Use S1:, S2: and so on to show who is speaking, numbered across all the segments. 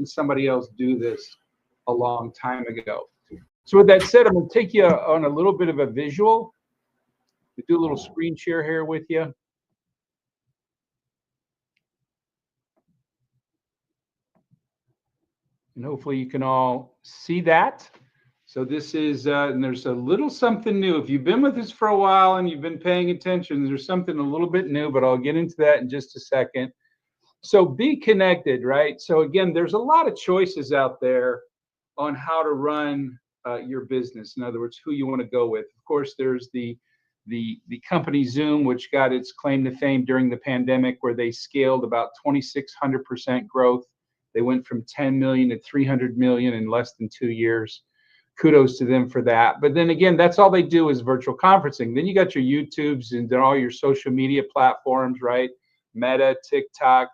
S1: somebody else do this a long time ago. So with that said, I'm going to take you on a little bit of a visual. We do a little screen share here with you. And hopefully you can all see that. So this is, and there's a little something new. If you've been with us for a while and you've been paying attention, there's something a little bit new, but I'll get into that in just a second. So BeeKonnected, right? So again, there's a lot of choices out there on how to run your business. In other words, who you want to go with. Of course, there's the company Zoom, which got its claim to fame during the pandemic, where they scaled about 2,600% growth. They went from 10 million to 300 million in less than 2 years. Kudos to them for that. But then again, that's all they do is virtual conferencing. Then you got your YouTubes and then all your social media platforms, right? Meta, TikTok,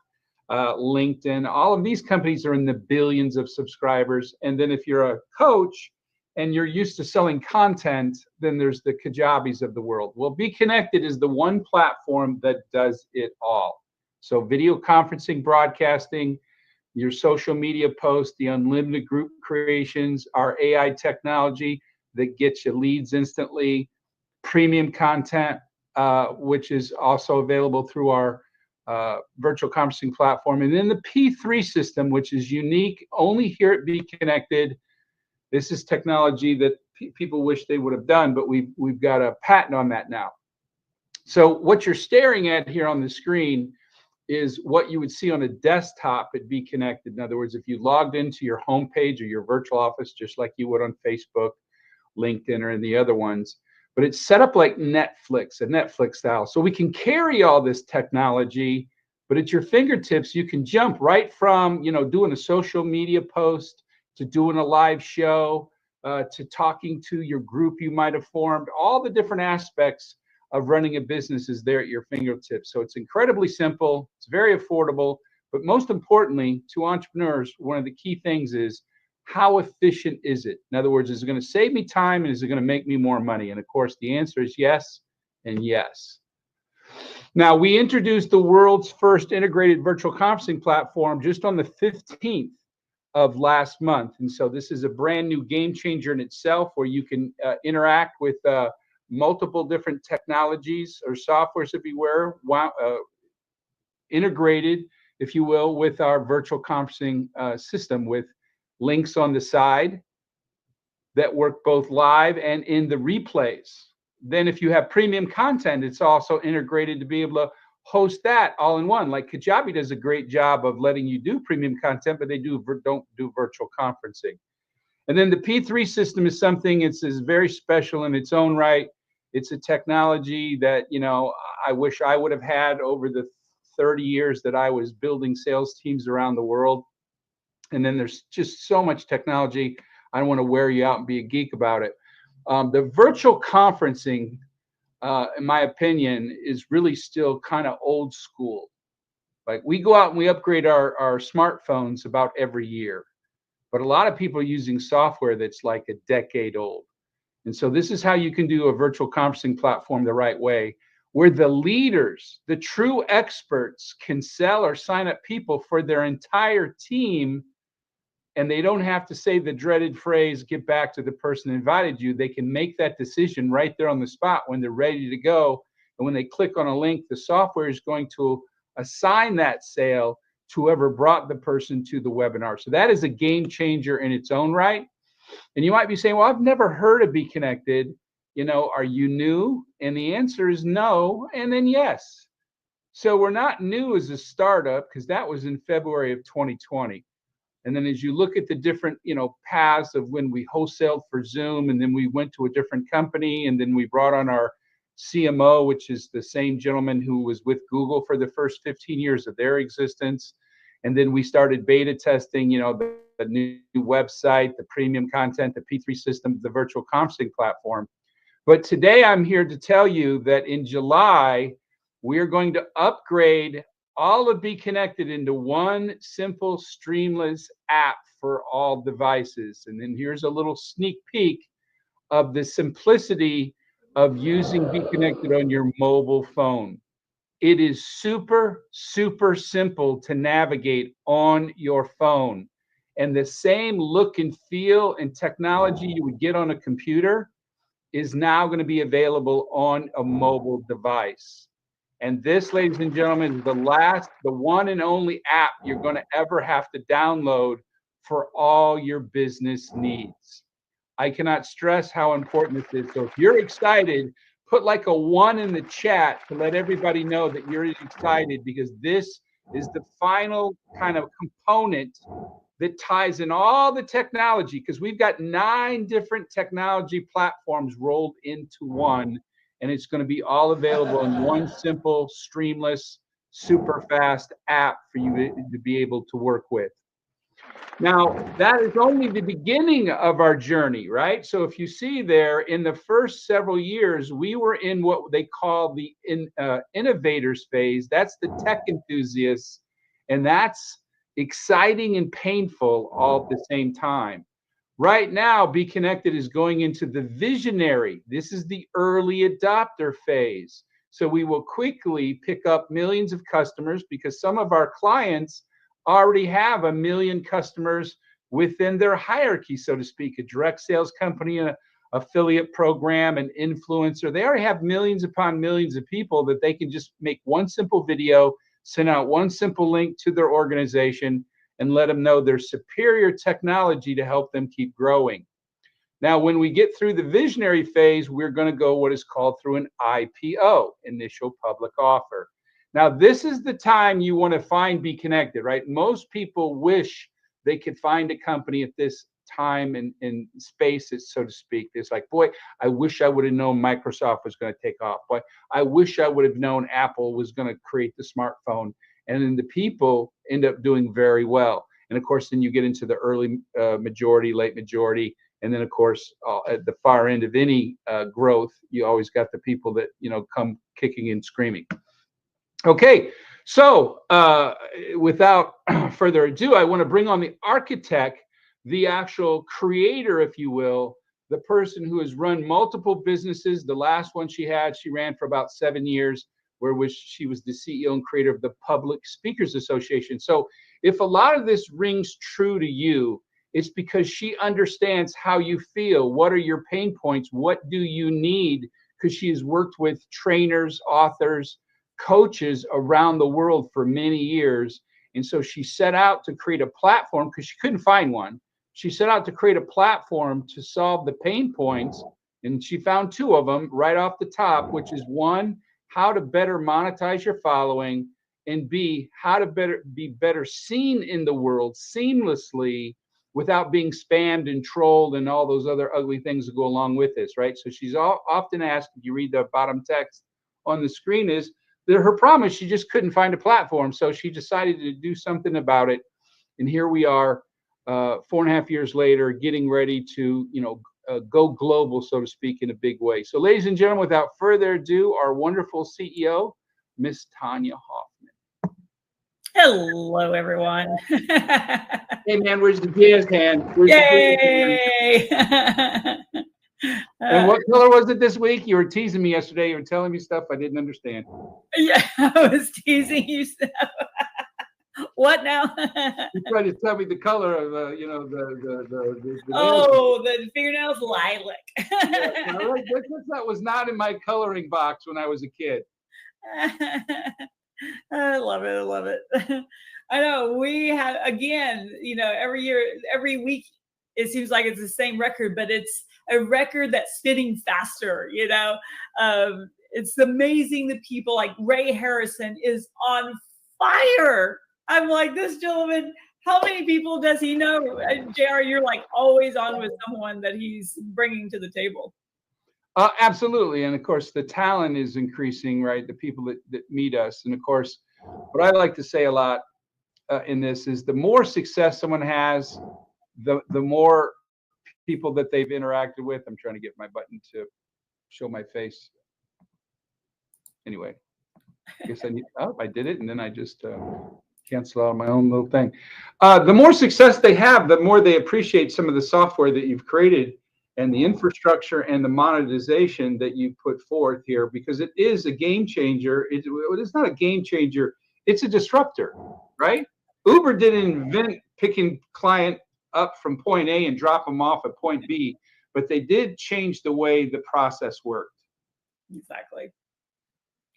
S1: LinkedIn, all of these companies are in the billions of subscribers. And then if you're a coach and you're used to selling content, then there's the Kajabis of the world. Well, BeeKonnected is the one platform that does it all. So video conferencing, broadcasting, your social media posts, the unlimited group creations, our AI technology that gets you leads instantly, premium content, which is also available through our virtual conferencing platform, and then the P3 system, which is unique only here at BeeKonnected. This is technology that people wish they would have done, but we've got a patent on that now. So what you're staring at here on the screen is what you would see on a desktop at BeeKonnected. In other words, if you logged into your homepage or your virtual office, just like you would on Facebook, LinkedIn, or in the other ones, but it's set up like Netflix, a Netflix style. So we can carry all this technology, but at your fingertips, you can jump right from, doing a social media post to doing a live show, to talking to your group you might have formed. All the different aspects of running a business is there at your fingertips. So it's incredibly simple, it's very affordable, but most importantly, to entrepreneurs, one of the key things is, how efficient is it? In other words, is it going to save me time and is it going to make me more money? And of course, the answer is yes and yes. Now, we introduced the world's first integrated virtual conferencing platform just on the 15th of last month. And so this is a brand new game changer in itself, where you can interact with multiple different technologies or softwares, if you will, integrated, if you will, with our virtual conferencing system, with links on the side that work both live and in the replays. Then if you have premium content, it's also integrated to be able to host that all in one. Like Kajabi does a great job of letting you do premium content, but they don't do virtual conferencing. And then the P3 system is something, it's very special in its own right. It's a technology that, I wish I would have had over the 30 years that I was building sales teams around the world. And then there's just so much technology. I don't want to wear you out and be a geek about it. The virtual conferencing, in my opinion, is really still kind of old school. Like, we go out and we upgrade our smartphones about every year, but a lot of people are using software that's like a decade old. And so this is how you can do a virtual conferencing platform the right way, where the leaders, the true experts, can sell or sign up people for their entire team. And they don't have to say the dreaded phrase, get back to the person who invited you. They can make that decision right there on the spot when they're ready to go. And when they click on a link, the software is going to assign that sale to whoever brought the person to the webinar. So that is a game changer in its own right. And you might be saying, well, I've never heard of BeeKonnected. Are you new? And the answer is no, and then yes. So we're not new as a startup, because that was in February of 2020. And then as you look at the different, paths of when we wholesaled for Zoom, and then we went to a different company, and then we brought on our CMO, which is the same gentleman who was with Google for the first 15 years of their existence. And then we started beta testing, the new website, the premium content, the P3 system, the virtual conferencing platform. But today I'm here to tell you that in July, we are going to upgrade all of BeeKonnected into one simple, streamless app for all devices. And then here's a little sneak peek of the simplicity of using BeeKonnected on your mobile phone. It is super, super simple to navigate on your phone. And the same look and feel and technology you would get on a computer is now going to be available on a mobile device. And this, ladies and gentlemen, is the one and only app you're going to ever have to download for all your business needs. I cannot stress how important this is. So if you're excited, put like a 1 in the chat to let everybody know that you're excited, because this is the final kind of component that ties in all the technology, because we've got 9 different technology platforms rolled into one, and it's going to be all available in one simple, streamless, super fast app for you to be able to work with. Now, that is only the beginning of our journey, right? So if you see there, in the first several years, we were in what they call the innovators phase. That's the tech enthusiasts, and that's exciting and painful all at the same time. Right now, BeeKonnected is going into the visionary. This is the early adopter phase. So we will quickly pick up millions of customers, because some of our clients already have 1 million customers within their hierarchy, so to speak, a direct sales company, an affiliate program, an influencer. They already have millions upon millions of people that they can just make one simple video, send out one simple link to their organization, and let them know there's superior technology to help them keep growing. Now, when we get through the visionary phase, we're going to go what is called through an IPO, initial public offer. Now, this is the time you want to find BeeKonnected, right? Most people wish they could find a company at this time and space, so to speak. It's like, boy, I wish I would have known Microsoft was going to take off. Boy, I wish I would have known Apple was going to create the smartphone. And then the people end up doing very well. And of course, then you get into the early majority, late majority. And then, of course, at the far end of any growth, you always got the people that, come kicking and screaming. Okay, so without further ado, I want to bring on the architect, the actual creator, if you will, the person who has run multiple businesses. The last one she ran for about 7 years, where she was the CEO and creator of the Public Speakers Association. So if a lot of this rings true to you, it's because she understands how you feel. What are your pain points? What do you need? Because she has worked with trainers, authors, coaches around the world for many years. And so she set out to create a platform, because she couldn't find one. She set out to create a platform to solve the pain points. And she found 2 of them right off the top, which is 1, how to better monetize your following, and B, how to be better seen in the world seamlessly without being spammed and trolled and all those other ugly things that go along with this, right? So she's often asked, if you read the bottom text on the screen, is that her promise, she just couldn't find a platform. So she decided to do something about it. And here we are, 4.5 years later, getting ready to, go global, so to speak, in a big way. So ladies and gentlemen, without further ado, our wonderful CEO, Miss Tanya Hoffman.
S2: Hello, everyone.
S1: Hey, man, where's the jazz hand?
S2: Yay!
S1: And what color was it this week? You were teasing me yesterday. You were telling me stuff I didn't understand.
S2: Yeah, I was teasing you. What now?
S1: You tried to tell me the color of, the
S2: fingernails, lilac.
S1: Yeah, that was not in my coloring box when I was a kid.
S2: I love it. I love it. I know we have, again, every year, every week, it seems like it's the same record, but it's a record that's spinning faster. It's amazing that people like Ray Harrison is on fire. I'm like, this gentleman, how many people does he know? JR, you're like always on with someone that he's bringing to the table.
S1: Absolutely. And of course, the talent is increasing, right? The people that meet us. And of course, what I like to say a lot in this is the more success someone has, the more people that they've interacted with. I'm trying to get my button to show my face. Anyway, I guess I did it. And then I just cancel out my own little thing. The more success they have, the more they appreciate some of the software that you've created and the infrastructure and the monetization that you put forth here, because it is a game changer. It's not a game changer. It's a disruptor, right? Uber didn't invent picking client up from point A and drop them off at point B, but they did change the way the process worked.
S2: Exactly.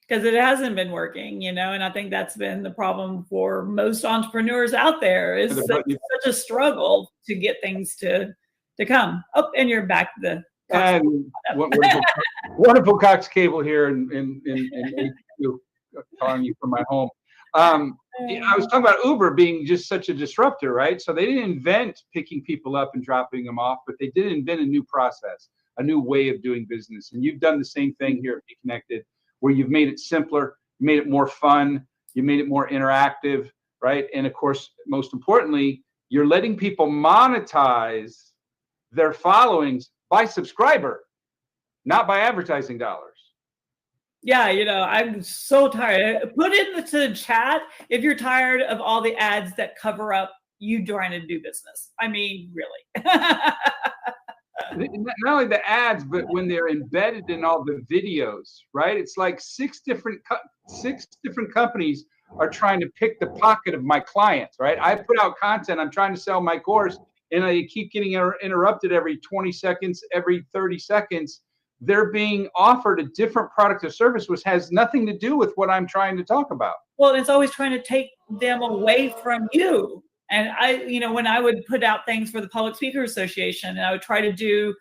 S2: Because it hasn't been working, and I think that's been the problem for most entrepreneurs out there. Is such a struggle to get things to come. Oh, and you're back to the
S1: and wonderful Cox Cable here in calling you from my home. I was talking about Uber being just such a disruptor, right? So they didn't invent picking people up and dropping them off, but they did invent a new process, a new way of doing business. And you've done the same thing here at BeeKonnected, where you've made it simpler, made it more fun, you made it more interactive, right? And of course, most importantly, you're letting people monetize their followings by subscriber, not by advertising dollars.
S2: Yeah, I'm so tired. Put into the chat if you're tired of all the ads that cover up you trying to do business. I mean, really.
S1: Not only the ads, but when they're embedded in all the videos, right? It's like six different companies are trying to pick the pocket of my clients, right? I put out content, I'm trying to sell my course, and I keep getting interrupted every 20 seconds, every 30 seconds. They're being offered a different product or service, which has nothing to do with what I'm trying to talk about.
S2: Well, it's always trying to take them away from you. And when I would put out things for the Public Speakers Association, and I would try to do,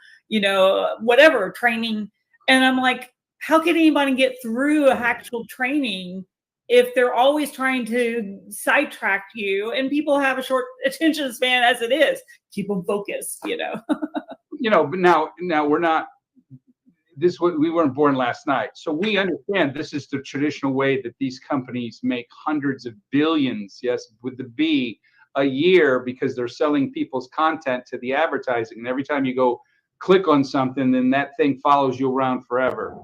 S2: whatever training, and I'm like, how can anybody get through an actual training if they're always trying to sidetrack you? And people have a short attention span as it is. Keep them focused,
S1: But now we're not. We weren't born last night, so we understand this is the traditional way that these companies make hundreds of billions, yes, with the B, a year, because they're selling people's content to the advertising. And every time you go click on something, then that thing follows you around forever.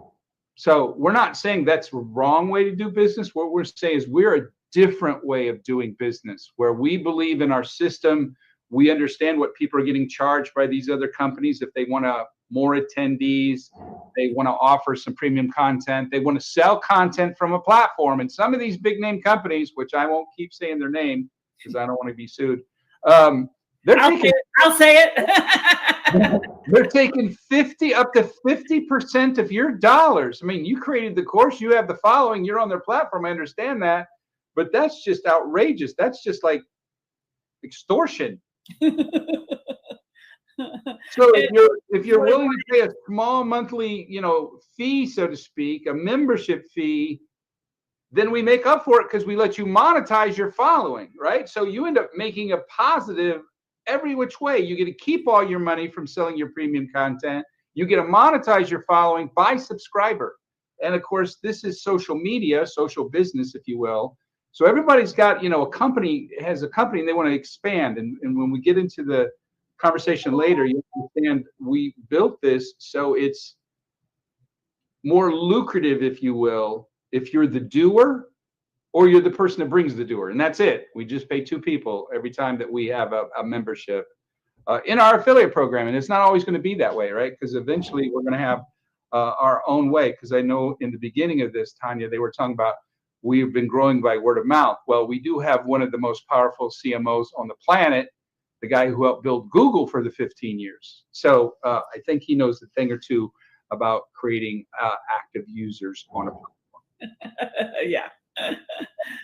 S1: So we're not saying that's the wrong way to do business. What we're saying is we're a different way of doing business, where we believe in our system. We understand what people are getting charged by these other companies. If they want more attendees, they want to offer some premium content, they want to sell content from a platform. And some of these big name companies, which I won't keep saying their name because I don't want to be sued, I'll
S2: say it.
S1: They're taking up to 50% of your dollars. I mean, you created the course, you have the following, you're on their platform. I understand that, but that's just outrageous. That's just like extortion. So if you're willing to pay a small monthly, fee, so to speak, a membership fee, then we make up for it because we let you monetize your following, right? So you end up making a positive every which way. You get to keep all your money from selling your premium content. You get to monetize your following by subscriber. And of course, this is social media, social business, if you will. So everybody's got, a company has a company and they want to expand. And when we get into the conversation later, you understand we built this so it's more lucrative, if you will, if you're the doer or you're the person that brings the doer. And that's it. We just pay 2 people every time that we have a membership in our affiliate program. And it's not always going to be that way, right? Because eventually we're going to have our own way. Because I know in the beginning of this, Tanya, they were talking about we've been growing by word of mouth. Well, we do have one of the most powerful CMOs on the planet, the guy who helped build Google for the 15 years. So I think he knows a thing or two about creating active users on a platform.
S2: Yeah.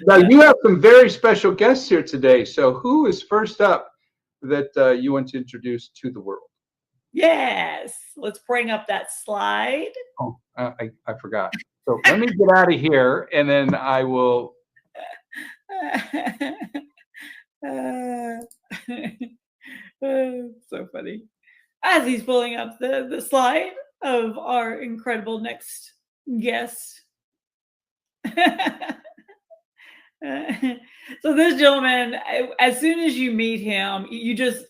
S1: Now, you have some very special guests here today. So who is first up that you want to introduce to the world?
S2: Yes. Let's bring up that slide.
S1: Oh, I forgot. So let me get out of here, and then I will.
S2: So funny. As he's pulling up the slide of our incredible next guest. So this gentleman, as soon as you meet him, you just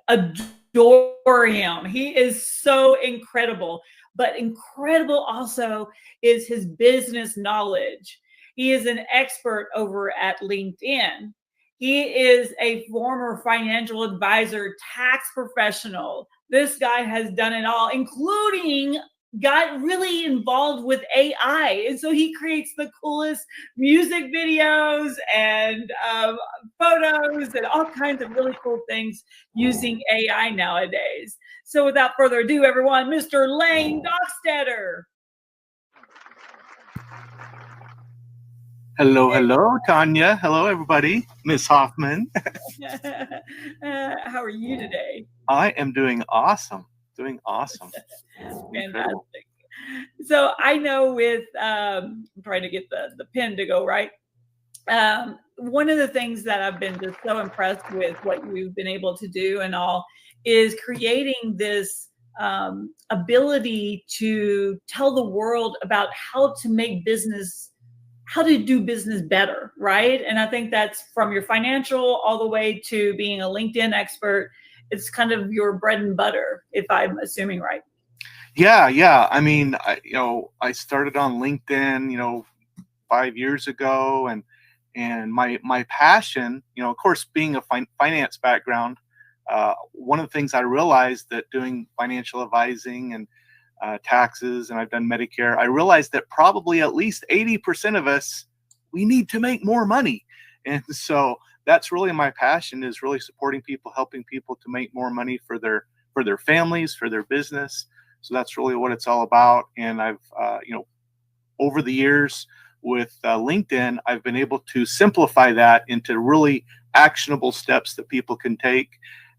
S2: adore him. He is so incredible, but incredible also is his business knowledge. He is an expert over at LinkedIn. He is a former financial advisor, tax professional. This guy has done it all, including got really involved with AI. And so he creates the coolest music videos and photos and all kinds of really cool things using AI nowadays. So without further ado, everyone, Mr. Lane Dockstetter.
S3: Hello, hello, Tanya. Hello, everybody. Miss Hoffman.
S2: How are you today?
S3: I am doing awesome. Doing awesome. Incredible.
S2: Fantastic. So I know with I'm trying to get the pen to go right. One of the things that I've been just so impressed with what you've been able to do and all is creating this ability to tell the world about how to make business, how to do business better, right? And I think that's from your financial all the way to being a LinkedIn expert. It's kind of your bread and butter, if I'm assuming right.
S3: Yeah. I mean, I started on LinkedIn, 5 years ago, and my passion, of course, being a finance background, one of the things I realized that doing financial advising and taxes, and I've done Medicare, I realized that probably at least 80% of us, we need to make more money. And so that's really my passion, is really supporting people, helping people to make more money for their families, for their business. So that's really what it's all about. And I've, over the years with LinkedIn, I've been able to simplify that into really actionable steps that people can take.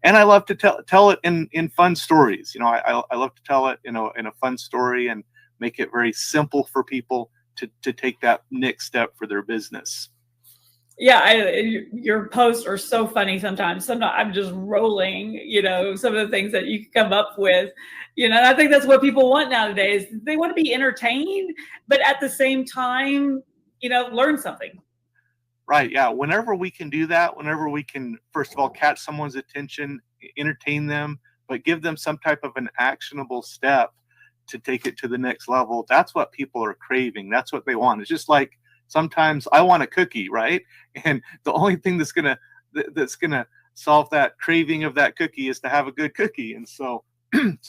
S3: And I love to tell it in fun stories. I love to tell it in a fun story and make it very simple for people to take that next step for their business.
S2: Yeah, your posts are so funny sometimes. Sometimes I'm just rolling, some of the things that you can come up with, and I think that's what people want nowadays. They want to be entertained, but at the same time, learn something.
S3: Right. Yeah. Whenever we can do that, whenever we can, first of all, catch someone's attention, entertain them, but give them some type of an actionable step to take it to the next level. That's what people are craving. That's what they want. It's just like sometimes I want a cookie, right? And the only thing that's gonna solve that craving of that cookie is to have a good cookie. And so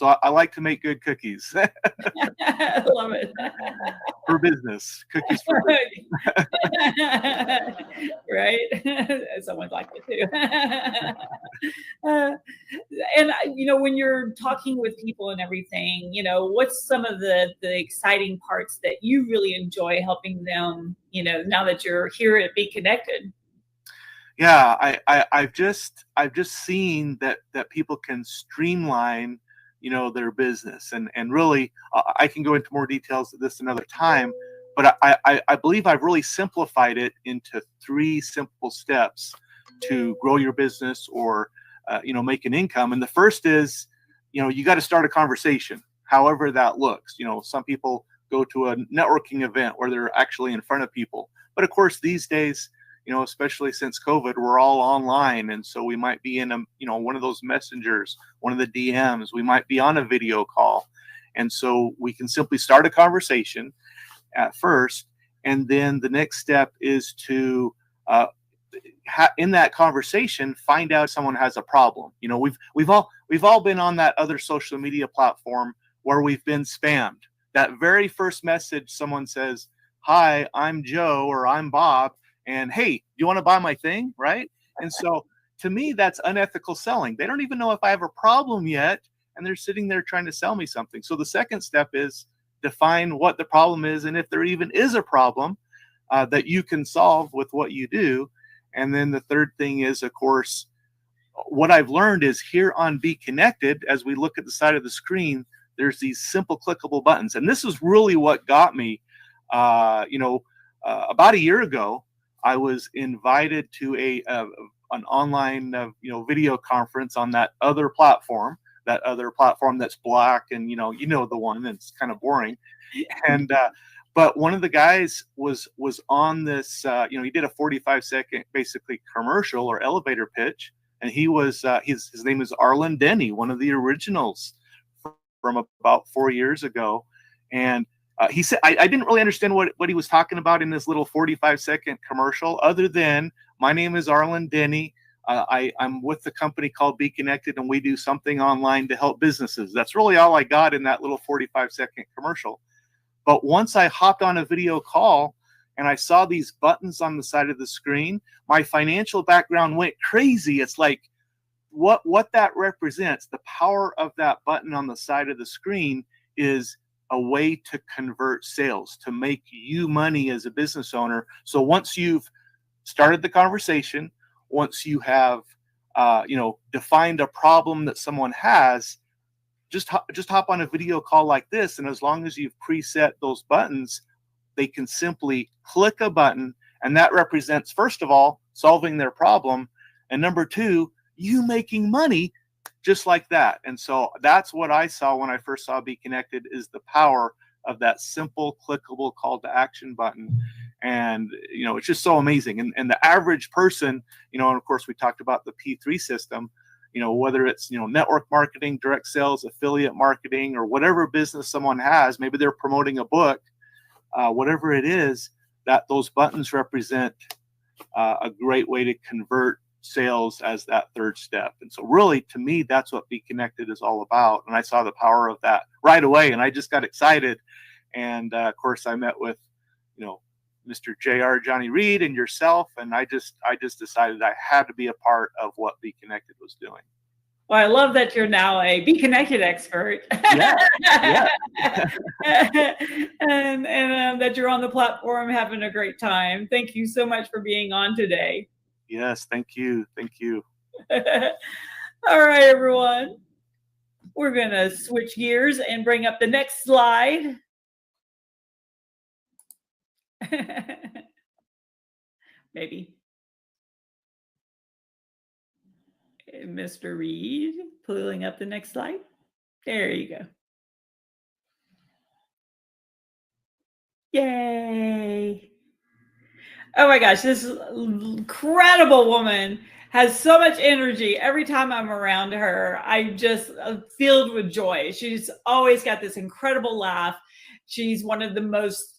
S3: I like to make good cookies.
S2: I love it.
S3: For business, cookies for business.
S2: Right. Someone's like it too. And when you're talking with people and everything, what's some of the exciting parts that you really enjoy helping them, now that you're here at BeeKonnected?
S3: Yeah, I've just seen that people can streamline their business, and really I can go into more details of this another time, but I believe I've really simplified it into 3 simple steps to grow your business or make an income. And the first is, you got to start a conversation, however that looks. Some people go to a networking event where they're actually in front of people, but of course these days, especially since COVID, we're all online. And so we might be in one of those messengers, one of the DMs, we might be on a video call. And so we can simply start a conversation at first. And then the next step is to, in that conversation, find out if someone has a problem. We've all been on that other social media platform where we've been spammed. That very first message, someone says, "Hi, I'm Joe," or "I'm Bob," and "Hey, do you want to buy my thing?" Right? And so to me, that's unethical selling. They don't even know if I have a problem yet, and they're sitting there trying to sell me something. So the second step is define what the problem is, and if there even is a problem that you can solve with what you do. And then the third thing is, of course, what I've learned is here on BeeKonnected, as we look at the side of the screen, there's these simple clickable buttons. And this is really what got me, about a year ago, I was invited to an online video conference on that other platform that's black, and the one that's kind of boring. And but one of the guys was on this, he did a 45-second basically commercial or elevator pitch, and he was his name is Arlen Denny, one of the originals from about 4 years ago. And he said, I didn't really understand what he was talking about in this little 45-second commercial, other than, "My name is Arlen Denny. I'm with the company called BeeKonnected, and we do something online to help businesses. That's really all I got in that little 45-second commercial. But once I hopped on a video call and I saw these buttons on the side of the screen, my financial background went crazy. It's like, what that represents, the power of that button on the side of the screen, is a way to convert sales, to make you money as a business owner. So once you've started the conversation, once you have defined a problem that someone has, just hop on a video call like this, and as long as you've preset those buttons, they can simply click a button, and that represents, first of all, solving their problem, and number two, you making money just like that. And so that's what I saw when I first saw BeeKonnected, is the power of that simple clickable call to action button. And it's just so amazing. And the average person, and of course we talked about the P3 system, whether it's network marketing, direct sales, affiliate marketing, or whatever business someone has, maybe they're promoting a book, whatever it is, that those buttons represent a great way to convert sales as that third step. And so really, to me, that's what BeeKonnected is all about. And I saw the power of that right away, and I just got excited. And of course I met with Mr. JR Johnny Reed and yourself, and I just decided I had to be a part of what BeeKonnected was doing.
S2: Well, I love that you're now a BeeKonnected expert.
S3: Yeah.
S2: and that you're on the platform having a great time. Thank you so much for being on today.
S3: Yes, thank you.
S2: All right, everyone. We're going to switch gears and bring up the next slide. Maybe. Mr. Reed, pulling up the next slide. There you go. Yay. Oh my gosh, this incredible woman has so much energy. Every time I'm around her, I just filled with joy. She's always got this incredible laugh. She's one of the most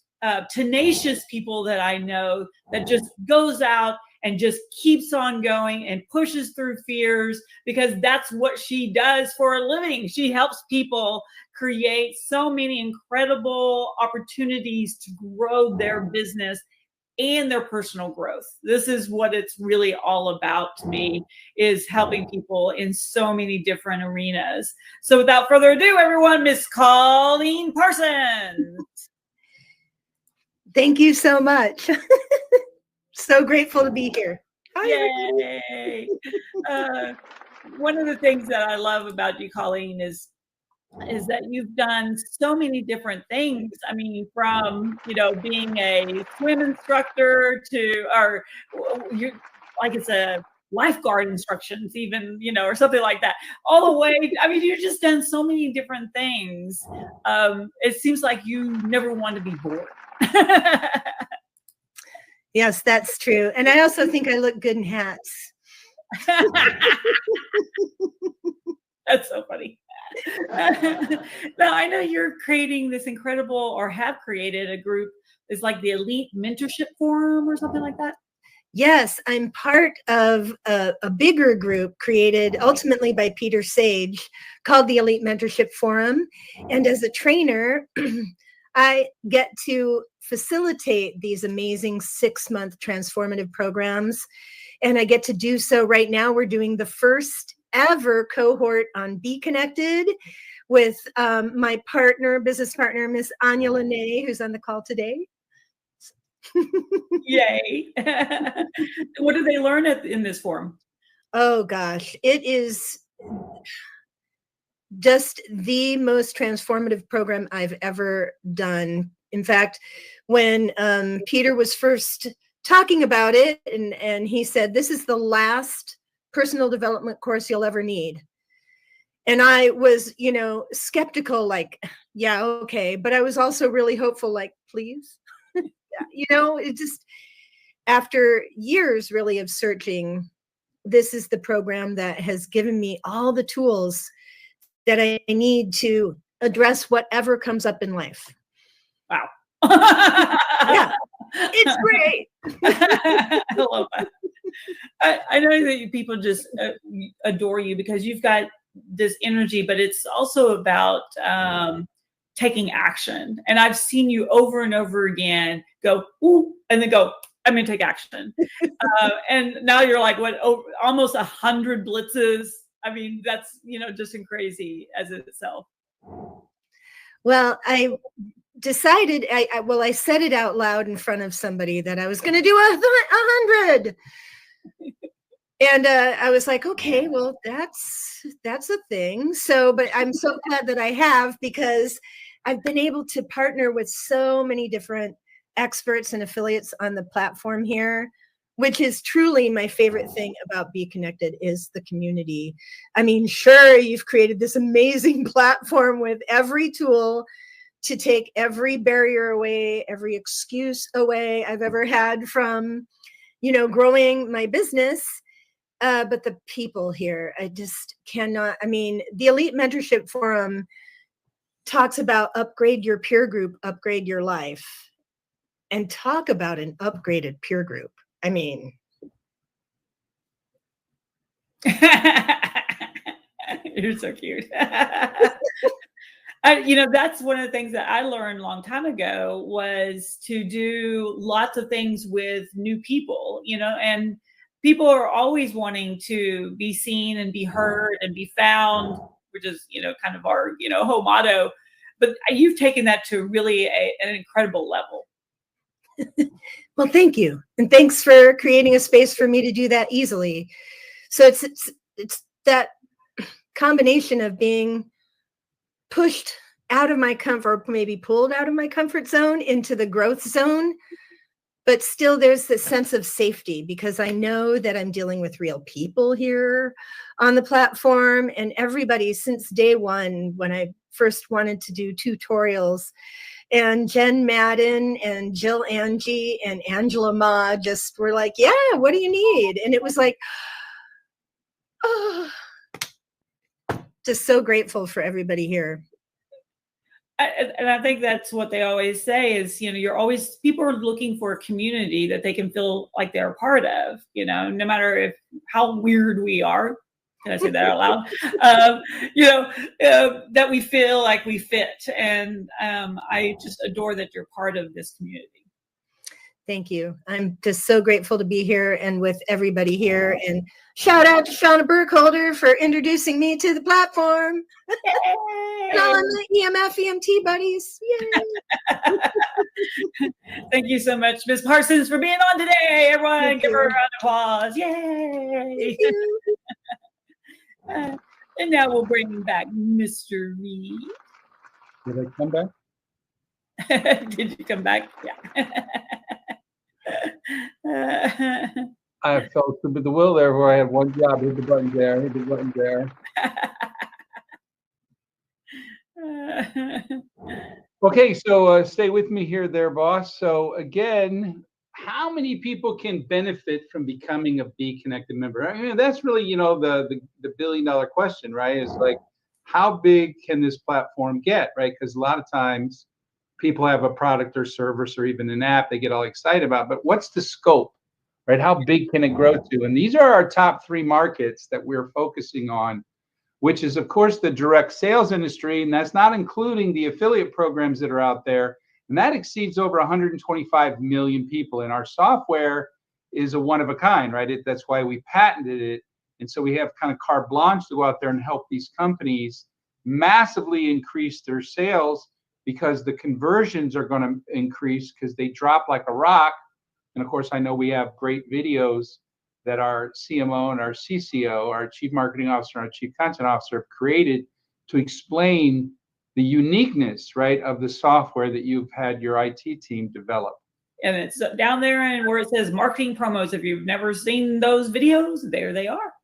S2: tenacious people that I know, that just goes out and just keeps on going and pushes through fears, because that's what she does for a living. She helps people create so many incredible opportunities to grow their business and their personal growth. This is what it's really all about to me, is helping people in so many different arenas. So without further ado, everyone, Miss Colleen Parsons.
S4: Thank you so much. So grateful to be here. Hi,
S2: yay. One of the things that I love about you, Colleen, is that you've done so many different things. I mean, from being a swim instructor to, or you're like, it's a lifeguard instructions even, or something like that, all the way. I mean, you've just done so many different things. It seems like you never want to be bored.
S4: Yes, that's true. And I also think I look good in hats.
S2: That's so funny. Now, I know you're creating this incredible, or have created a group. It's like the Elite Mentorship Forum or something like that.
S4: Yes, I'm part of a bigger group created ultimately by Peter Sage called the Elite Mentorship Forum. And as a trainer, I get to facilitate these amazing 6-month transformative programs. And I get to do so right now. We're doing the first ever cohort on BeeKonnected with my business partner, Miss Anya Lene, who's on the call today.
S2: Yay. What do they learn in this forum?
S4: Oh gosh, it is just the most transformative program I've ever done. In fact, when Peter was first talking about it, and he said, this is the last personal development course you'll ever need. And I was, skeptical, like, yeah, okay. But I was also really hopeful, like, please. It just, after years really of searching, this is the program that has given me all the tools that I need to address whatever comes up in life.
S2: Wow.
S4: Yeah, it's great.
S2: I love that. I know that people just adore you because you've got this energy, but it's also about taking action. And I've seen you over and over again go, ooh, and then go, I'm going to take action. And now you're like, what, almost 100 blitzes. I mean, that's, just crazy as itself.
S4: Well, I decided, I said it out loud in front of somebody that I was going to do 100. And I was like, okay, well, that's a thing. So, but I'm so glad that I have, because I've been able to partner with so many different experts and affiliates on the platform here, which is truly my favorite thing about BeeKonnected is the community. I mean, sure, you've created this amazing platform with every tool to take every barrier away, every excuse away I've ever had from, growing my business. But the people here, I just cannot. I mean, the Elite Mentorship Forum talks about upgrade your peer group, upgrade your life, and talk about an upgraded peer group. I mean,
S2: you're so cute. That's one of the things that I learned a long time ago was to do lots of things with new people, and people are always wanting to be seen and be heard and be found, which is, kind of our, whole motto. But you've taken that to really an incredible level.
S4: Well, thank you. And thanks for creating a space for me to do that easily. So it's that combination of being pushed out of my comfort, maybe pulled out of my comfort zone into the growth zone, but still there's this sense of safety because I know that I'm dealing with real people here on the platform, and everybody since day one, when I first wanted to do tutorials, and Jen Madden and Jill Angie and Angela Ma just were like, yeah, what do you need? And it was like, oh, just so grateful for everybody here.
S2: And I think that's what they always say is, people are looking for a community that they can feel like they're a part of, no matter how weird we are. Can I say that out loud? That we feel like we fit. And I just adore that you're part of this community.
S4: Thank you. I'm just so grateful to be here and with everybody here. And shout out to Shauna Burkholder for introducing me to the platform. And all my EMF, EMT buddies. Yay.
S2: Thank you so much, Ms. Parsons, for being on today. Everyone, give her a round of applause. Yay. And now we'll bring back Mr. Reed.
S1: Did I come back?
S2: Did you come back? Yeah.
S1: I felt with the will there where I had one job, hit the button there, hit the button there. Okay, so stay with me here there, boss. So again, how many people can benefit from becoming a BeeKonnected member? I mean, that's really, the billion-dollar question, right? Is like, how big can this platform get, right? Because a lot of times people have a product or service or even an app they get all excited about, but what's the scope, right? How big can it grow to? And these are our top 3 markets that we're focusing on, which is, of course, the direct sales industry, and that's not including the affiliate programs that are out there. And that exceeds over 125 million people. And our software is a one of a kind, right? That's why we patented it. And so we have kind of carte blanche to go out there and help these companies massively increase their sales because the conversions are going to increase because they drop like a rock. And of course, I know we have great videos that our CMO and our CCO, our Chief Marketing Officer and our Chief Content Officer have created to explain the uniqueness, right, of the software that you've had your IT team develop.
S2: And it's down there and where it says marketing promos. If you've never seen those videos, there they are.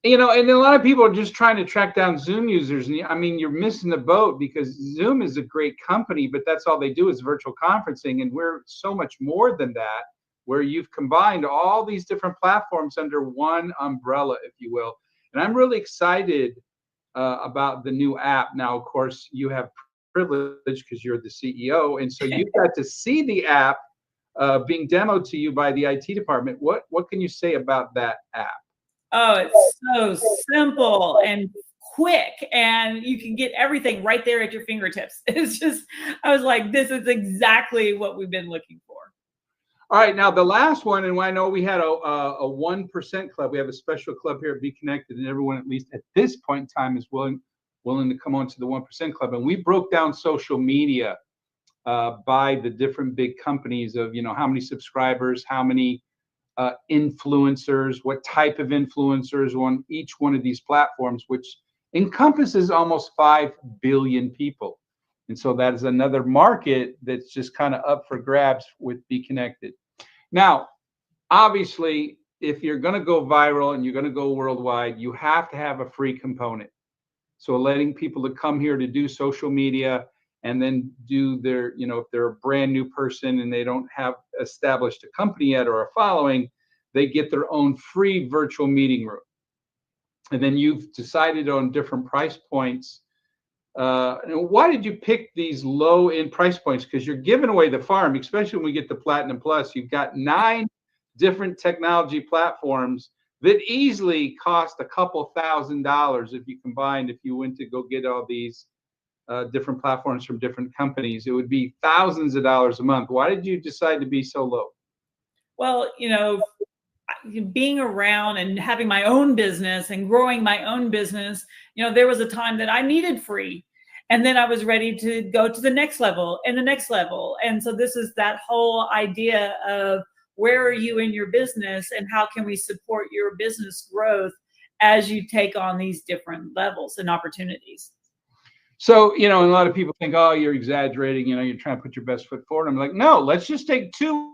S1: And a lot of people are just trying to track down Zoom users. And I mean, you're missing the boat because Zoom is a great company, but that's all they do is virtual conferencing. And we're so much more than that, where you've combined all these different platforms under one umbrella, if you will. And I'm really excited about the new app. Now, of course, you have privilege because you're the CEO. And so you've got to see the app being demoed to you by the IT department. What can you say about that app?
S2: Oh, it's so simple and quick, and you can get everything right there at your fingertips. It's just, I was like, this is exactly what we've been looking for.
S1: All right, now the last one, and I know we had a 1% club. We have a special club here at BeeKonnected, and everyone, at least at this point in time, is willing to come on to the 1% club. And we broke down social media by the different big companies of, how many subscribers, how many influencers, what type of influencers on each one of these platforms, which encompasses almost 5 billion people. And so that is another market that's just kind of up for grabs with BeeKonnected. Now, obviously, if you're going to go viral and you're going to go worldwide, you have to have a free component. So letting people to come here to do social media and then do their, if they're a brand new person and they don't have established a company yet or a following, they get their own free virtual meeting room. And then you've decided on different price points. Why did you pick these low end price points? Because you're giving away the farm, especially when we get to Platinum Plus. You've got 9 different technology platforms that easily cost a couple $1,000s if you combined. If you went to go get all these different platforms from different companies, it would be thousands of dollars a month. Why did you decide to be so low?
S2: Well, being around and having my own business and growing my own business, there was a time that I needed free, and then I was ready to go to the next level and the next level. And so this is that whole idea of where are you in your business and how can we support your business growth as you take on these different levels and opportunities.
S1: So, a lot of people think, oh, you're exaggerating, you're trying to put your best foot forward. I'm like, no, let's just take 2.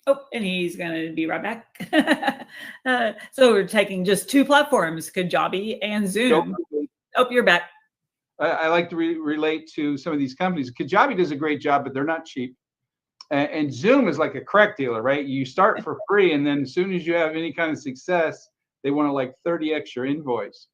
S2: Oh, and he's going to be right back. So we're taking just 2 platforms, Kajabi and Zoom. Oh, you're back.
S1: I like to relate to some of these companies. Kajabi does a great job, but they're not cheap. And Zoom is like a crack dealer, right? You start for free, and then as soon as you have any kind of success, they want to like 30x your invoice.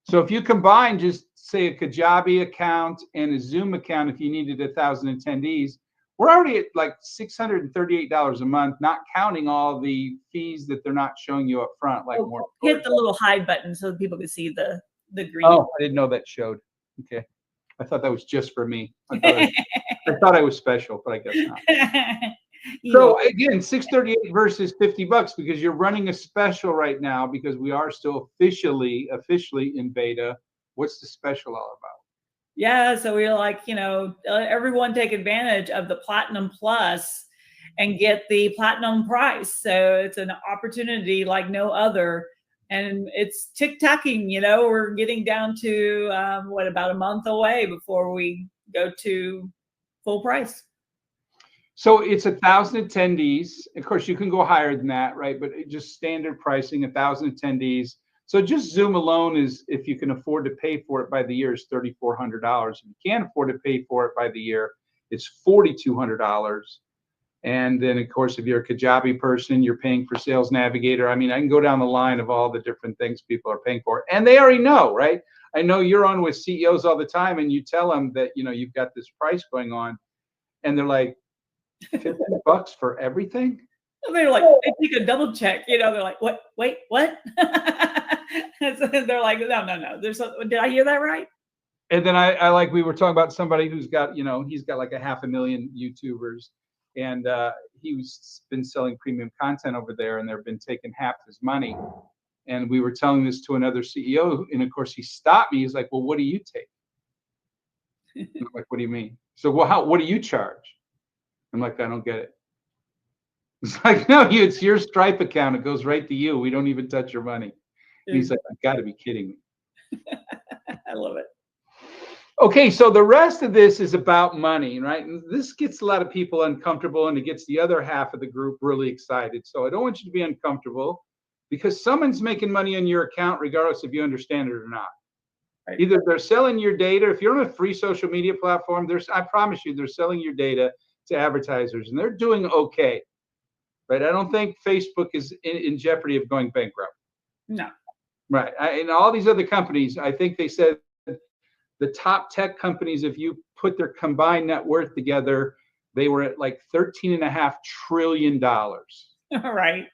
S1: So if you combine just say a Kajabi account and a Zoom account, if you needed 1,000 attendees, we're already at like $638 a month, not counting all the fees that they're not showing you up front. Like more.
S2: Hit the little hide button so people can see the green.
S1: Oh, I didn't know that showed. Okay, I thought that was just for me. I thought I was special, but I guess not. So again, $638 versus $50 because you're running a special right now because we are still officially in beta. What's the special all about?
S2: Yeah, so we're like, everyone take advantage of the Platinum Plus and get the Platinum price. So it's an opportunity like no other. And it's tick-tacking, we're getting down to about a month away before we go to full price.
S1: So it's 1,000 attendees. Of course, you can go higher than that, right? But just standard pricing, 1,000 attendees. So just Zoom alone is, if you can afford to pay for it by the year, is $3,400. If you can't afford to pay for it by the year, it's $4,200. And then, of course, if you're a Kajabi person, you're paying for Sales Navigator. I mean, I can go down the line of all the different things people are paying for. And they already know, right? I know you're on with CEOs all the time, and you tell them that, you've got this price going on. And they're like, $50 for everything?
S2: They're like, they take a double check, they're like, what? Wait, what? So they're like, no. There's something. Did I hear that right?
S1: And then I like, we were talking about somebody who's got, he's got like 500,000 YouTubers, and he's been selling premium content over there, and they've been taking half his money. And we were telling this to another CEO, and of course he stopped me. He's like, well, what do you take? I'm like, what do you mean? So, well, what do you charge? I'm like, I don't get it. It's like, no, it's your Stripe account. It goes right to you. We don't even touch your money. And he's like, I've got to be kidding me.
S2: I love it.
S1: Okay, so the rest of this is about money, right? And this gets a lot of people uncomfortable, and it gets the other half of the group really excited. So I don't want you to be uncomfortable because someone's making money on your account regardless if you understand it or not. Right. Either they're selling your data. If you're on a free social media platform, I promise you, they're selling your data to advertisers, and they're doing okay, right? I don't think Facebook is in jeopardy of going bankrupt.
S2: No.
S1: Right. And all these other companies, I think they said the top tech companies, if you put their combined net worth together, they were at like $13.5 trillion.
S2: All right.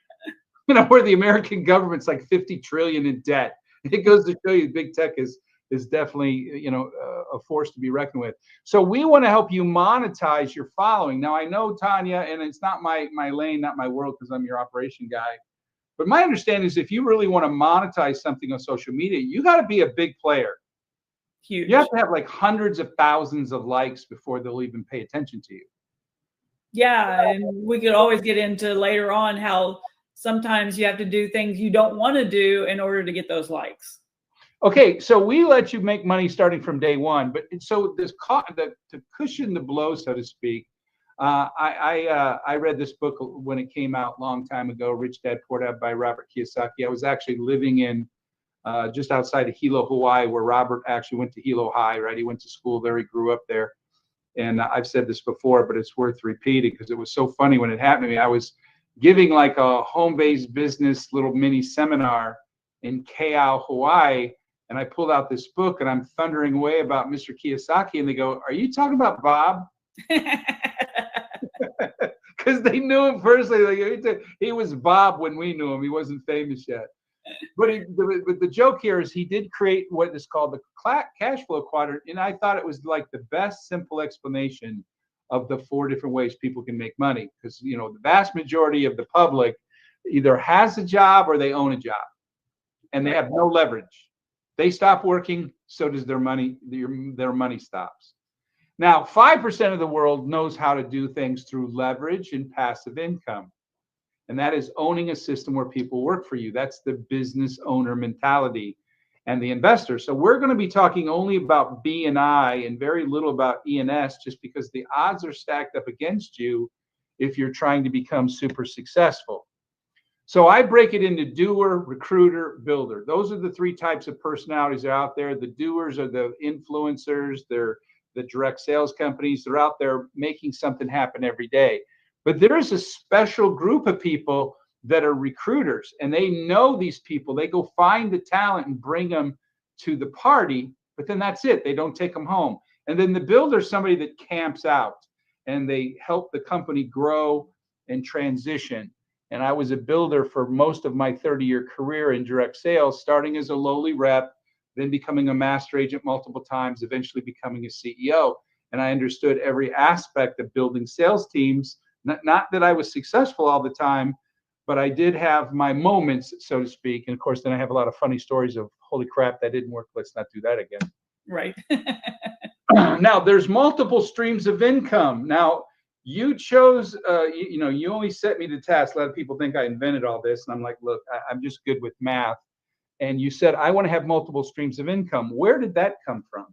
S1: You know, where the American government's like 50 trillion in debt. It goes to show you big tech is definitely, you know, a force to be reckoned with. So we want to help you monetize your following. Now I know, Tanya, and it's not my lane, not my world, because I'm your operation guy. But my understanding is if you really want to monetize something on social media, you got to be a big player.
S2: Huge.
S1: You have to have like hundreds of thousands of likes before they'll even pay attention to you.
S2: Yeah, and we could always get into later on how sometimes you have to do things you don't want to do in order to get those likes.
S1: Okay, so we let you make money starting from day one, but so this to cushion the blow, so to speak, I read this book when it came out a long time ago, Rich Dad Poor Dad by Robert Kiyosaki. I was actually living in just outside of Hilo, Hawaii, where Robert actually went to Hilo High, right? He went to school there, he grew up there. And I've said this before, but it's worth repeating because it was so funny when it happened to me. I was giving like a home-based business little mini seminar in Kau, Hawaii, and I pulled out this book and I'm thundering away about Mr. Kiyosaki, and they go, "Are you talking about Bob?" Because they knew him personally. Like, he was Bob when we knew him. He wasn't famous yet. But the joke here is he did create what is called the cash flow quadrant, and I thought it was like the best simple explanation of the 4 different ways people can make money. Because, you know, the vast majority of the public either has a job or they own a job, and they have no leverage. They stop working, so does their money. Their money stops. Now, 5% of the world knows how to do things through leverage and passive income. And that is owning a system where people work for you. That's the business owner mentality and the investor. So we're going to be talking only about B&I and very little about E&S, just because the odds are stacked up against you if you're trying to become super successful. So I break it into doer, recruiter, builder. Those are the 3 types of personalities that are out there. The doers are the influencers. They're the direct sales companies. They're out there making something happen every day. But there is a special group of people that are recruiters, and they know these people. They go find the talent and bring them to the party, but then that's it. They don't take them home. And then the builder is somebody that camps out, and they help the company grow and transition. And I was a builder for most of my 30-year career in direct sales, starting as a lowly rep, then becoming a master agent multiple times, eventually becoming a CEO. And I understood every aspect of building sales teams. Not that I was successful all the time, but I did have my moments, so to speak. And of course, then I have a lot of funny stories of, holy crap, that didn't work. Let's not do that again.
S2: Right.
S1: Now, there's multiple streams of income. Now, you chose, you only set me to task. A lot of people think I invented all this. And I'm like, look, I'm just good with math. And you said, I want to have multiple streams of income. Where did that come from?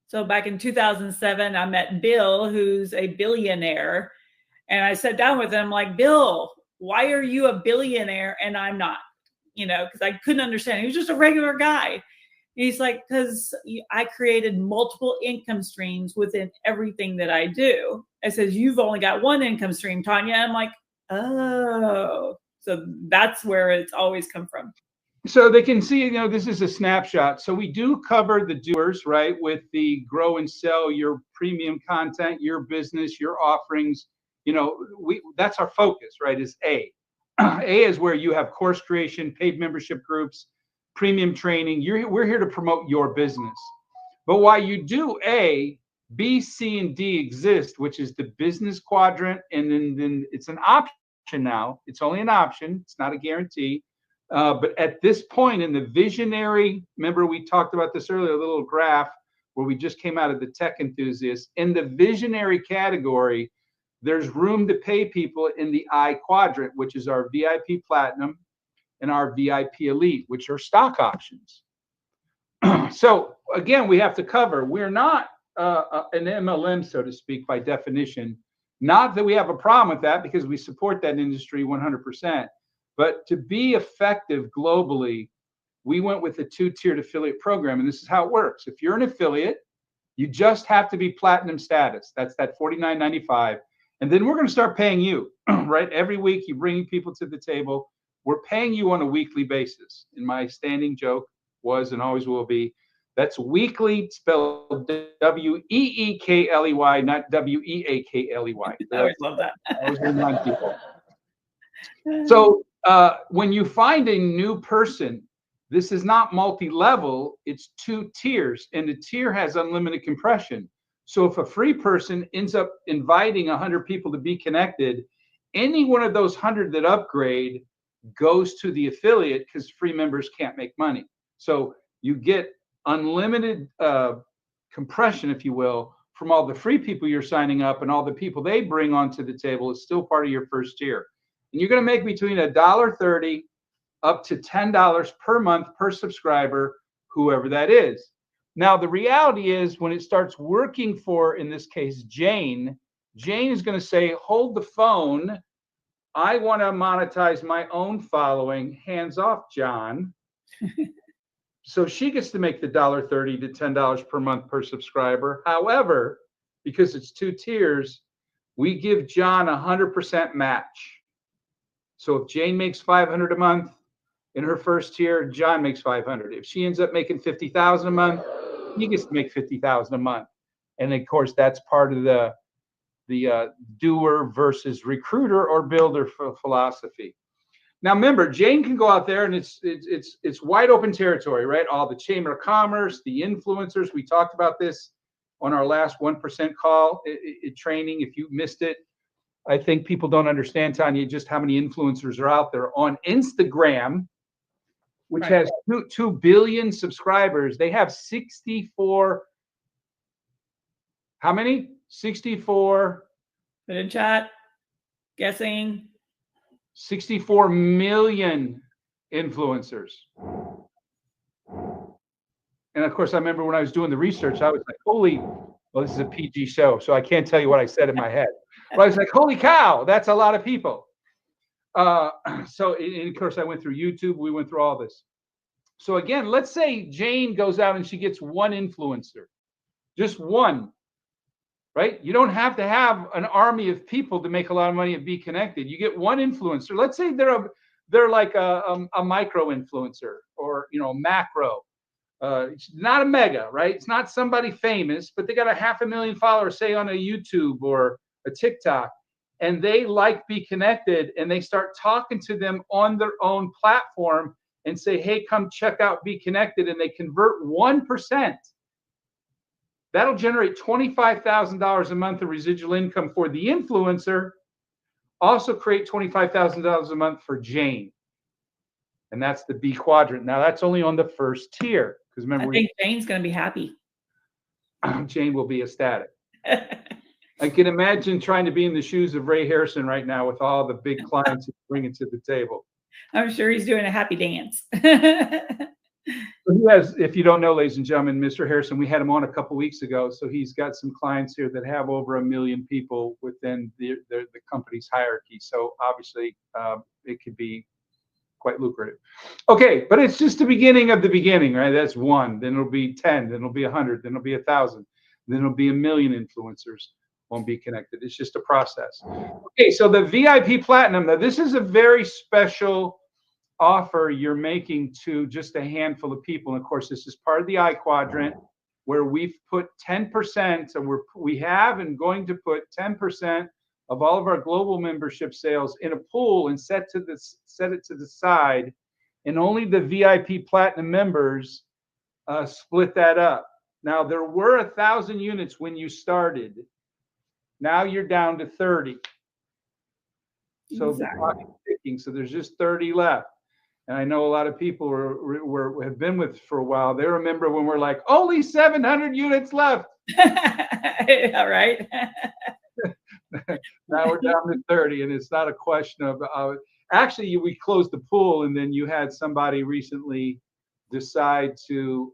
S2: So back in 2007, I met Bill, who's a billionaire. And I sat down with him like, Bill, why are you a billionaire and I'm not? You know, because I couldn't understand. He was just a regular guy. And he's like, because I created multiple income streams within everything that I do. I says, you've only got one income stream, Tanya. I'm like, oh, so that's where it's always come from.
S1: So they can see, this is a snapshot. So we do cover the doers, right? With the grow and sell your premium content, your business, your offerings. That's our focus, right? Is A. A is where you have course creation, paid membership groups, premium training. We're here to promote your business. But while you do A, B, C, and D exist, which is the business quadrant, and then it's an option now. It's only an option. It's not a guarantee. But at this point in the visionary, remember we talked about this earlier, a little graph where we just came out of the tech enthusiast. In the visionary category, there's room to pay people in the I quadrant, which is our VIP Platinum and our VIP Elite, which are stock options. So again, we have to cover, we're not an MLM, so to speak, by definition. Not that we have a problem with that, because we support that industry 100%. But to be effective globally, we went with a 2-tiered affiliate program. And this is how it works. If you're an affiliate, you just have to be platinum status. That's that $49.95. And then we're going to start paying you, right? Every week, you're bringing people to the table. We're paying you on a weekly basis. And my standing joke was and always will be, That's weekly, spelled Weekley, not Weakley.
S2: I always love that.
S1: I always remind people. So when you find a new person, this is not multi-level, it's 2 tiers, and the tier has unlimited compression. So if a free person ends up inviting 100 people to be connected, any one of those 100 that upgrade goes to the affiliate because free members can't make money. So you get unlimited compression, if you will, from all the free people you're signing up, and all the people they bring onto the table is still part of your first tier. And you're going to make between $1.30 up to $10 per month per subscriber, whoever that is. Now, the reality is when it starts working for, in this case, Jane is going to say, hold the phone. I want to monetize my own following. Hands off, John. So she gets to make the $1.30 to $10 per month per subscriber. However, because it's 2 tiers, we give John 100% match. So if Jane makes $500 a month in her first tier, John makes $500. If she ends up making $50,000 a month, he gets to make $50,000 a month. And of course, that's part of the doer versus recruiter or builder philosophy. Now, remember, Jane can go out there and it's wide open territory, right? All the Chamber of Commerce, the influencers. We talked about this on our last 1% call training. If you missed it, I think people don't understand, Tanya, just how many influencers are out there on Instagram, which has 2 billion subscribers. They have 64. How many? 64.
S2: Put in chat. Guessing.
S1: 64 million influencers. And of course, I remember when I was doing the research, I was like, well, this is a PG show, so I can't tell you what I said in my head. But I was like, holy cow, that's a lot of people. So, and of course, I went through YouTube. We went through all this. So again, let's say Jane goes out and she gets 1 influencer, just 1, right? You don't have to have an army of people to make a lot of money and be connected. You get 1 influencer. Let's say they're like a micro influencer or, macro. It's not a mega, right? It's not somebody famous, but they got 500,000 followers, say on a YouTube or a TikTok, and they like BeeKonnected, and they start talking to them on their own platform and say, hey, come check out BeeKonnected, and they convert 1%. That'll generate $25,000 a month of residual income for the influencer, also create $25,000 a month for Jane. And that's the B quadrant. Now, that's only on the first tier. Because remember,
S2: I think Jane's going to be happy.
S1: Jane will be ecstatic. I can imagine trying to be in the shoes of Ray Harrison right now with all the big clients he's bringing to the table.
S2: I'm sure he's doing a happy dance.
S1: He has, if you don't know, ladies and gentlemen, Mr. Harrison, we had him on a couple weeks ago. So he's got some clients here that have over 1 million people within the company's hierarchy. So obviously it could be quite lucrative. Okay, but it's just the beginning of the beginning, right? That's 1, then it'll be 10, then it'll be 100, then it'll be 1,000, then it'll be 1 million influencers on BeeKonnected. It's just a process. Okay, so the VIP Platinum, now this is a very special offer you're making to just a handful of people. And of course, this is part of the I quadrant where we've put 10%, and we have and going to put 10% of all of our global membership sales in a pool and set it to the side, and only the VIP Platinum members split that up. Now, there were 1,000 units when you started. Now you're down to 30. So the clock is ticking. So there's just 30 left. And I know a lot of people have been with us for a while. They remember when we're like, only 700 units left.
S2: All right.
S1: Now we're down to 30, and it's not a question of actually we closed the pool, and then you had somebody recently decide to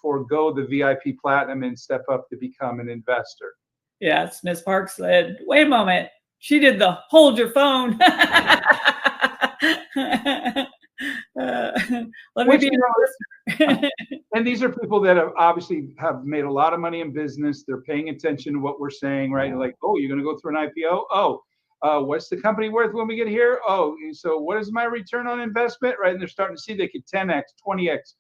S1: forego the VIP Platinum and step up to become an investor.
S2: Yes, Miss Parks said, wait a moment. She did the hold your phone. Let me be
S1: and these are people that have obviously have made a lot of money in business. They're paying attention to what we're saying, right? Like, oh, you're going to go through an IPO? Oh, what's the company worth when we get here? Oh, so what is my return on investment, right? And they're starting to see they could 10x, 20x,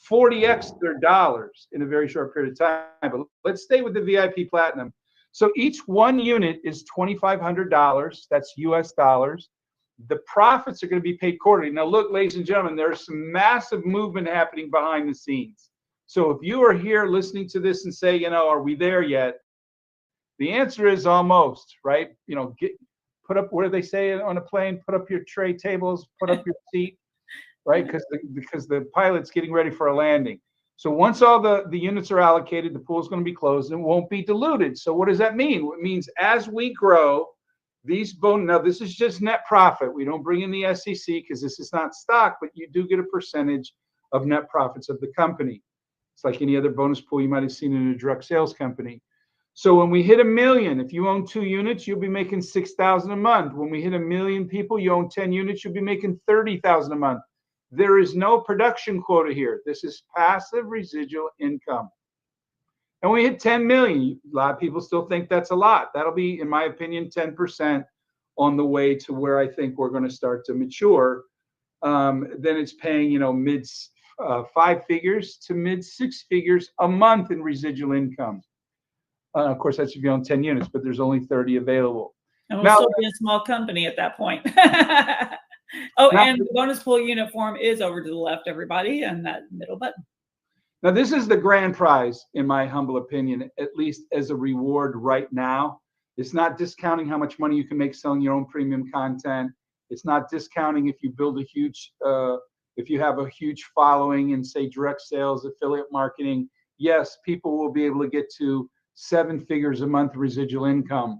S1: 40x their dollars in a very short period of time. But let's stay with the VIP Platinum. So each one unit is $2,500. That's US dollars. The profits are going to be paid quarterly. Now, look, ladies and gentlemen, there's some massive movement happening behind the scenes. So if you are here listening to this and say, are we there yet? The answer is almost, right? Put up, what do they say on a plane? Put up your tray tables, put up your seat, right? Because the pilot's getting ready for a landing. So once all the units are allocated, the pool is going to be closed and won't be diluted. So what does that mean? It means as we grow, now this is just net profit. We don't bring in the SEC because this is not stock, but you do get a percentage of net profits of the company. It's like any other bonus pool you might have seen in a direct sales company. So when we hit 1 million, if you own 2 units, you'll be making $6,000 a month. When we hit 1 million people, you own 10 units, you'll be making $30,000 a month. There is no production quota here. This is passive residual income. And we hit 10 million. A lot of people still think that's a lot. That'll be, in my opinion, 10% on the way to where I think we're going to start to mature. Then it's paying, mid 5 figures to mid 6 figures a month in residual income. Of course, that should be on 10 units, but there's only 30 available.
S2: And we'll still be a small company at that point. And the bonus pool unit form is over to the left, everybody, and that middle button.
S1: Now, this is the grand prize, in my humble opinion, at least as a reward right now. It's not discounting how much money you can make selling your own premium content. It's not discounting if you build if you have a huge following in, say, direct sales, affiliate marketing. Yes, people will be able to get to 7 figures a month residual income.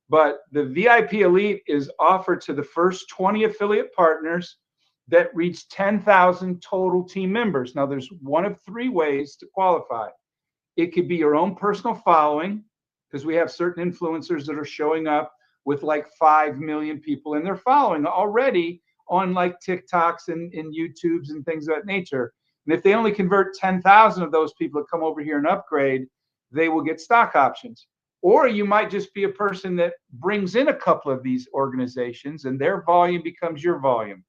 S1: But the VIP Elite is offered to the first 20 affiliate partners that reach 10,000 total team members. Now, there's one of 3 ways to qualify. It could be your own personal following, because we have certain influencers that are showing up with like 5 million people in their following already on like TikToks and YouTubes and things of that nature. And if they only convert 10,000 of those people to come over here and upgrade, they will get stock options. Or you might just be a person that brings in a couple of these organizations and their volume becomes your volume.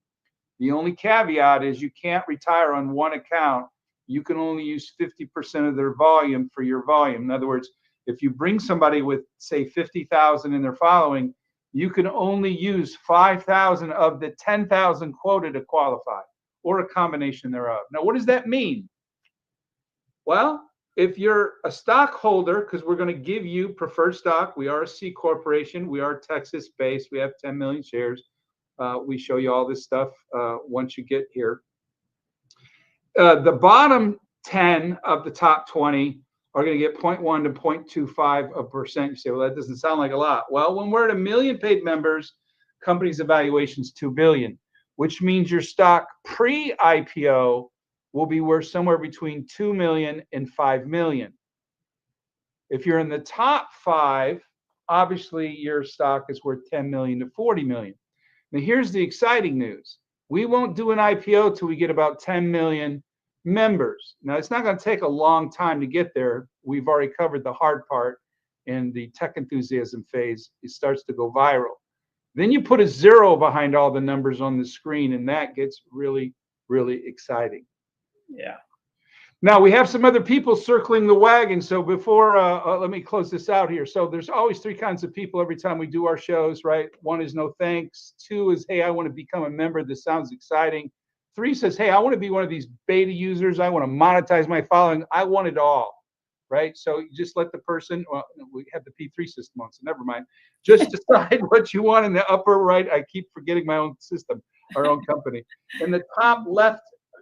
S1: The only caveat is you can't retire on one account. You can only use 50% of their volume for your volume. In other words, if you bring somebody with, say, 50,000 in their following, you can only use 5,000 of the 10,000 quota to qualify, or a combination thereof. Now, what does that mean? Well, if you're a stockholder, because we're going to give you preferred stock, we are a C corporation, we are Texas-based, we have 10 million shares. We show you all this stuff once you get here. The bottom 10 of the top 20 are going to get 0.1 to 0.25%. You say, well, that doesn't sound like a lot. Well, when we're at 1 million paid members, company's evaluation is $2 billion, which means your stock pre-IPO will be worth somewhere between 2 million and 5 million. If you're in the top 5, obviously your stock is worth 10 million to 40 million. Now, here's the exciting news. We won't do an IPO till we get about 10 million members. Now, it's not going to take a long time to get there. We've already covered the hard part in the tech enthusiasm phase. It starts to go viral. Then you put a 0 behind all the numbers on the screen, and that gets really, really exciting.
S2: Yeah.
S1: Now, we have some other people circling the wagon. So before, let me close this out here. So there's always 3 kinds of people every time we do our shows, right? 1 is no thanks. 2 is, hey, I want to become a member. This sounds exciting. 3 says, hey, I want to be one of these beta users. I want to monetize my following. I want it all, right? So you just let the person, well, we have the P3 system on, so never mind. Just decide what you want in the upper right. I keep forgetting my own system, our own company. In the top left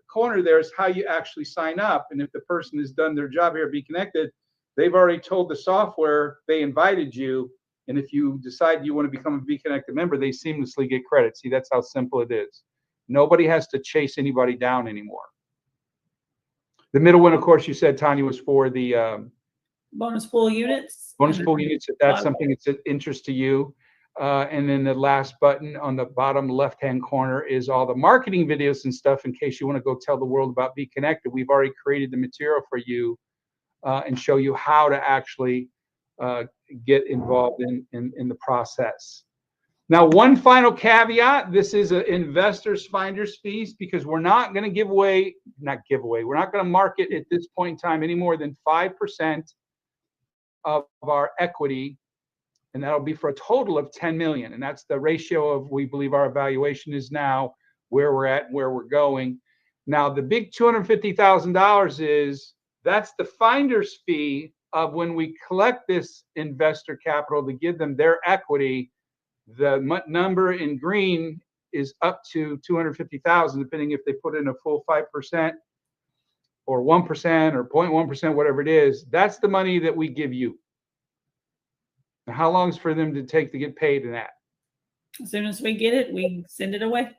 S1: corner there is how you actually sign up. And if the person has done their job here at BeeKonnected, they've already told the software they invited you. And if you decide you want to become a BeeKonnected member, they seamlessly get credit. See, that's how simple it is. Nobody has to chase anybody down anymore. The middle one, of course, you said, Tanya, was for the
S2: bonus pool units.
S1: Bonus pool units, if that's something that's of interest to you. And then the last button on the bottom left-hand corner is all the marketing videos and stuff in case you want to go tell the world about BeeKonnected. We've already created the material for you and show you how to actually get involved in the process. Now, one final caveat, this is an investors finder's fees because we're not going to give away, we're not going to market at this point in time any more than 5% of our equity. And that'll be for a total of 10 million. And that's the ratio of, we believe our evaluation is now, where we're at, and where we're going. Now, the big $250,000 that's the finder's fee of when we collect this investor capital to give them their equity. The number in green is up to 250,000, depending if they put in a full 5% or 1% or 0.1%, whatever it is. That's the money that we give you. Now, how long is for them to take to get paid in that?
S2: As soon as we get it, we send it away.